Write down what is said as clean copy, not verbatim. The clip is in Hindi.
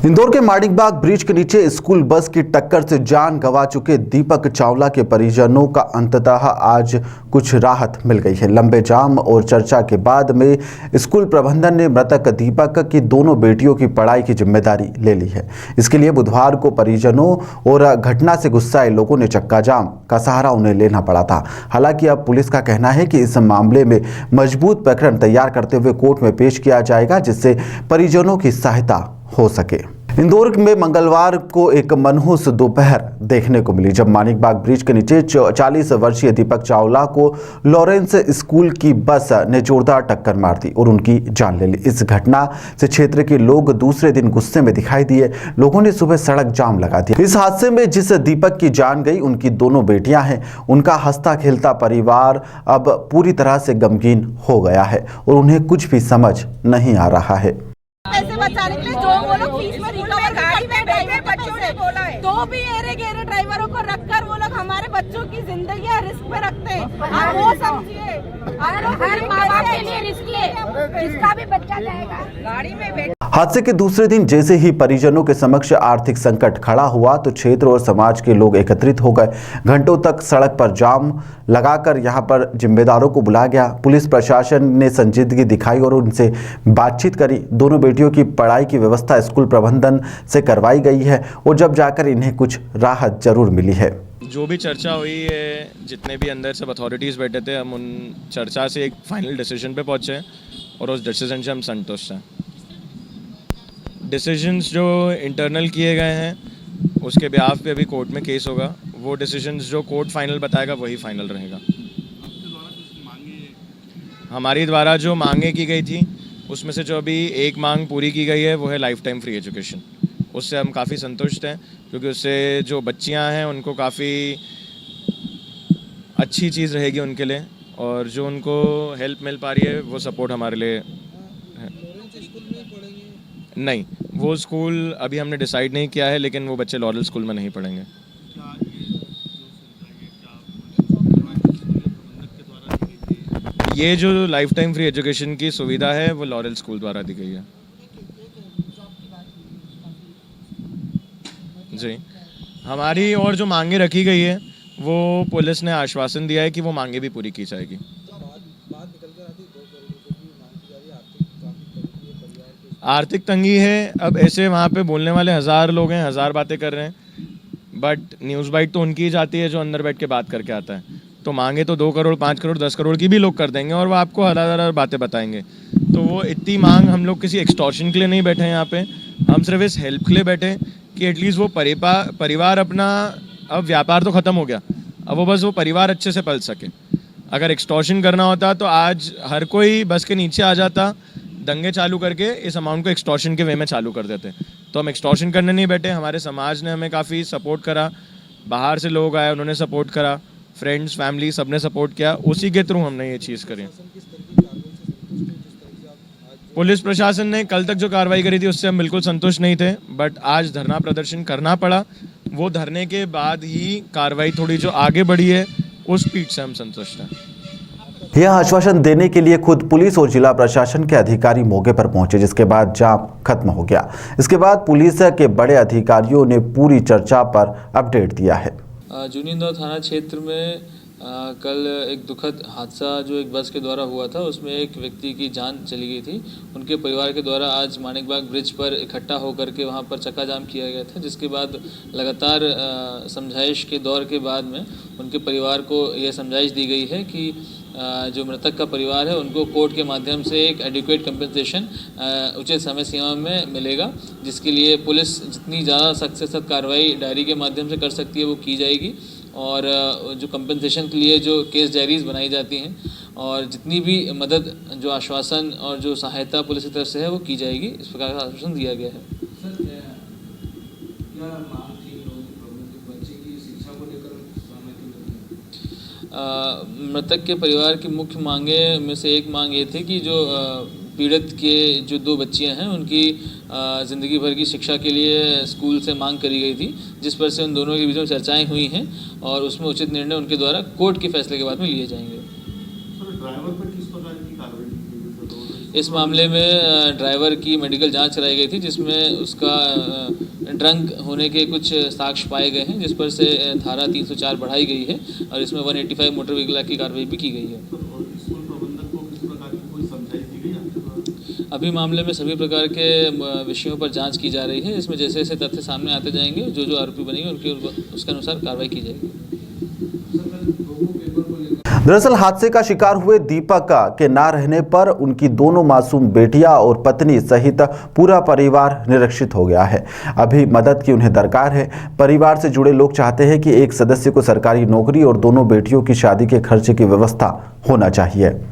इंदौर के माणिकबाग ब्रिज के नीचे स्कूल बस की टक्कर से जान गंवा चुके दीपक चावला के परिजनों का अंततः आज कुछ राहत मिल गई है। लंबे जाम और चर्चा के बाद में स्कूल प्रबंधन ने मृतक दीपक की दोनों बेटियों की पढ़ाई की जिम्मेदारी ले ली है। इसके लिए बुधवार को परिजनों और घटना से गुस्साए लोगों ने चक्का जाम का सहारा उन्हें लेना पड़ा था। हालांकि अब पुलिस का कहना है कि इस मामले में मजबूत प्रकरण तैयार करते हुए कोर्ट में पेश किया जाएगा, जिससे परिजनों की सहायता हो सके। इंदौर में मंगलवार को एक मनहूस दोपहर देखने को मिली, जब माणिकबाग ब्रिज के नीचे 40 वर्षीय दीपक चावला को लॉरेंस स्कूल की बस ने जोरदार टक्कर मार दी और उनकी जान ले ली। इस घटना से क्षेत्र के लोग दूसरे दिन गुस्से में दिखाई दिए। लोगों ने सुबह सड़क जाम लगा दिया। इस हादसे में जिस दीपक की जान गई, उनकी दोनों बेटियां हैं। उनका हंसता खेलता परिवार अब पूरी तरह से गमगीन हो गया है और उन्हें कुछ भी समझ नहीं आ रहा है। पैसे बचाने के लिए जो वो लोग फीस में रिकवर गाड़ी में बैठे बच्चों ने बोला है, तो भी एरे गेरे ड्राइवरों को रखकर वो लोग हमारे बच्चों की जिंदगी रिस्क पे रखते हैं। आप वो समझिए, हर माँ बाप के लिए रिस्क है, जिसका भी बच्चा जाएगा गाड़ी में बैठ। हादसे के दूसरे दिन जैसे ही परिजनों के समक्ष आर्थिक संकट खड़ा हुआ तो क्षेत्र और समाज के लोग एकत्रित हो गए। घंटों तक सड़क पर जाम लगाकर यहां पर जिम्मेदारों को बुलाया गया। पुलिस प्रशासन ने संजीदगी दिखाई और उनसे बातचीत करी। दोनों बेटियों की पढ़ाई की व्यवस्था स्कूल प्रबंधन से करवाई गई है और जब जाकर इन्हें कुछ राहत जरूर मिली है। जो भी चर्चा हुई है, जितने भी अंदर सब अथॉरिटीज़ बैठे थे, हम उन चर्चा से एक फाइनल डिसीजन पे पहुंचे और उस डिसीजन से हम संतुष्ट हैं। डिसीजंस जो इंटरनल किए गए हैं उसके बिहाफ पे अभी कोर्ट में केस होगा। वो डिसीजंस जो कोर्ट फाइनल बताएगा वही फाइनल रहेगा। हमारी द्वारा जो मांगे की गई थी उसमें से जो अभी एक मांग पूरी की गई है वो है लाइफ टाइम फ्री एजुकेशन। उससे हम काफ़ी संतुष्ट हैं, क्योंकि उससे जो बच्चियां हैं उनको काफ़ी अच्छी चीज़ रहेगी उनके लिए, और जो उनको हेल्प मिल पा रही है वो सपोर्ट हमारे लिए है। नहीं, वो स्कूल अभी हमने डिसाइड नहीं किया है, लेकिन वो बच्चे लॉरेल स्कूल में नहीं पढ़ेंगे। ये जो लाइफ टाइम फ्री एजुकेशन की सुविधा है वो लॉरेल स्कूल द्वारा दी गई है। जी, हमारी और जो मांगे रखी गई है वो पुलिस ने आश्वासन दिया है कि वो मांगे भी पूरी की जाएगी। आर्थिक तंगी है, अब ऐसे वहाँ पे बोलने वाले 1000 लोग हैं, 1000 बातें कर रहे हैं, बट न्यूज़ बाइट तो उनकी ही जाती है जो अंदर बैठ के बात करके आता है। तो मांगे तो 2 करोड़, 5 करोड़, 10 करोड़ की भी लोग कर देंगे और वो आपको हजार बातें बताएंगे। तो वो इतनी मांग, हम लोग किसी एक्सटॉर्शन के लिए नहीं बैठे हैं यहाँ पे, हम सिर्फ इस हेल्प के लिए बैठे कि एटलीस्ट वो परिवार अपना, अब व्यापार तो ख़त्म हो गया, अब वो बस वो परिवार अच्छे से पल सके। अगर एक्सटॉर्शन करना होता तो आज हर कोई बस के नीचे आ जाता, दंगे चालू करके इस अमाउंट को एक्सटॉर्शन के वे में चालू कर देते। तो हम एक्सटॉर्शन करने नहीं बैठे। हमारे समाज ने हमें काफ़ी सपोर्ट करा, बाहर से लोग आए उन्होंने सपोर्ट करा, फ्रेंड्स फैमिली सब ने सपोर्ट किया, उसी के थ्रू हमने ये चीज़ करी। पुलिस प्रशासन ने कल तक जो कार्रवाई करी थी उससे हम बिल्कुल संतुष्ट नहीं थे, बट आज धरना प्रदर्शन करना पड़ा। वो धरने के बाद ही कार्रवाई थोड़ी जो आगे बढ़ी है उस स्पीड से हम संतुष्ट हैं। यह आश्वासन देने के लिए खुद पुलिस और जिला प्रशासन के अधिकारी मौके पर पहुंचे, जिसके बाद जाम खत्म हो गया। इसके बाद पुलिस के बड़े अधिकारियों ने पूरी चर्चा पर अपडेट दिया है। जूनी इंदौर थाना क्षेत्र में कल एक दुखद हादसा जो एक बस के द्वारा हुआ था, उसमें एक व्यक्ति की जान चली गई थी। उनके परिवार के द्वारा आज माणिकबाग ब्रिज पर इकट्ठा होकर के वहां पर चक्का जाम किया गया था, जिसके बाद लगातार समझाइश के दौर के बाद में उनके परिवार को यह समझाइश दी गई है कि जो मृतक का परिवार है उनको कोर्ट के माध्यम से एक एडिक्वेट कंपनसेशन उचित समय सीमा में मिलेगा, जिसके लिए पुलिस जितनी ज़्यादा सख्त से सख्त कार्रवाई डायरी के माध्यम से कर सकती है वो की जाएगी। और जो कंपनसेशन के लिए जो केस डायरीज बनाई जाती हैं और जितनी भी मदद, जो आश्वासन और जो सहायता पुलिस की तरफ से है वो की जाएगी, इस प्रकार का आश्वासन दिया गया है। मृतक के परिवार की मुख्य मांगे में से एक मांग ये थी कि जो पीड़ित के जो 2 बच्चियां हैं उनकी ज़िंदगी भर की शिक्षा के लिए स्कूल से मांग करी गई थी, जिस पर से उन दोनों के बीच में चर्चाएं हुई हैं और उसमें उचित निर्णय उनके द्वारा कोर्ट के फैसले के बाद में लिए जाएंगे। ड्राइवर पर किस प्रकार की कार्रवाई? इस मामले में ड्राइवर की मेडिकल जांच कराई गई थी, जिसमें उसका ड्रंक होने के कुछ साक्ष्य पाए गए हैं, जिस पर से धारा 304 बढ़ाई गई है और इसमें 185 मोटर व्हीकल एक्ट की कार्रवाई भी की गई है। अभी मामले में सभी प्रकार के विषयों पर जांच की जा रही है। इसमें जैसे जैसे तथ्य सामने आते जाएंगे, जो जो आरोपी बनेंगे उनके उसके अनुसार कार्रवाई की जाएगी। दरअसल हादसे का शिकार हुए दीपक के ना रहने पर उनकी दोनों मासूम बेटियां और पत्नी सहित पूरा परिवार निरक्षित हो गया है। अभी मदद की उन्हें दरकार है। परिवार से जुड़े लोग चाहते हैं कि एक सदस्य को सरकारी नौकरी और दोनों बेटियों की शादी के खर्चे की व्यवस्था होना चाहिए।